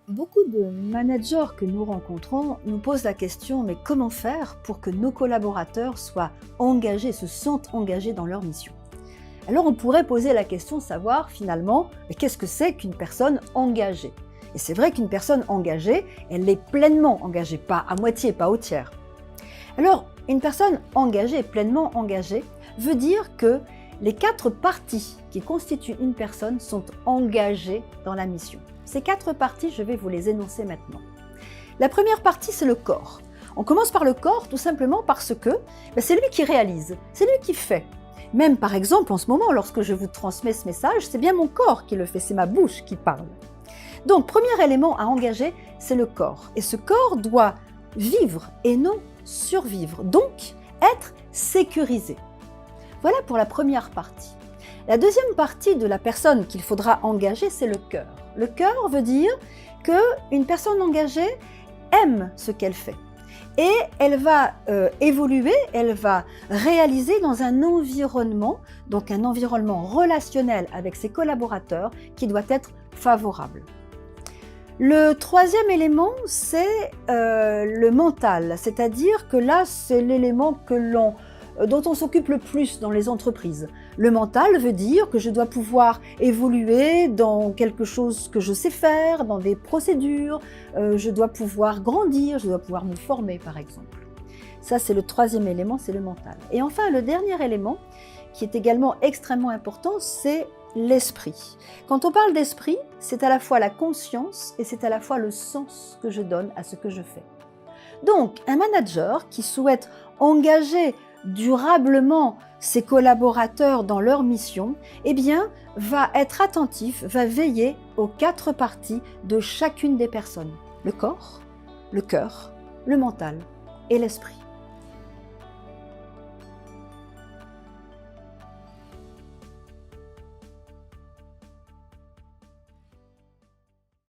Beaucoup de managers que nous rencontrons nous posent la question, mais comment faire pour que nos collaborateurs soient engagés, se sentent engagés dans leur mission? Alors on pourrait poser la question de savoir finalement, mais qu'est-ce que c'est qu'une personne engagée? Et c'est vrai qu'une personne engagée, elle est pleinement engagée, pas à moitié, pas au tiers. Alors, une personne engagée, pleinement engagée, veut dire que les 4 parties qui constituent une personne sont engagées dans la mission. Ces 4 parties, je vais vous les énoncer maintenant. La première partie, c'est le corps. On commence par le corps tout simplement parce que c'est lui qui réalise, c'est lui qui fait. Même par exemple, en ce moment, lorsque je vous transmets ce message, c'est bien mon corps qui le fait, c'est ma bouche qui parle. Donc, premier élément à engager, c'est le corps. Et ce corps doit vivre et non survivre, donc être sécurisé. Voilà pour la première partie. La deuxième partie de la personne qu'il faudra engager, c'est le cœur. Le cœur veut dire qu'une personne engagée aime ce qu'elle fait. Et elle va évoluer, elle va réaliser dans un environnement, donc un environnement relationnel avec ses collaborateurs qui doit être favorable. Le troisième élément, c'est le mental, c'est-à-dire que là, c'est l'élément dont on s'occupe le plus dans les entreprises. Le mental veut dire que je dois pouvoir évoluer dans quelque chose que je sais faire, dans des procédures, je dois pouvoir grandir, je dois pouvoir me former par exemple. Ça, c'est le troisième élément, c'est le mental. Et enfin, le dernier élément, qui est également extrêmement important, c'est l'esprit. Quand on parle d'esprit, c'est à la fois la conscience et c'est à la fois le sens que je donne à ce que je fais. Donc, un manager qui souhaite engager durablement ses collaborateurs dans leur mission, va être attentif, va veiller aux 4 parties de chacune des personnes. Le corps, le cœur, le mental et l'esprit.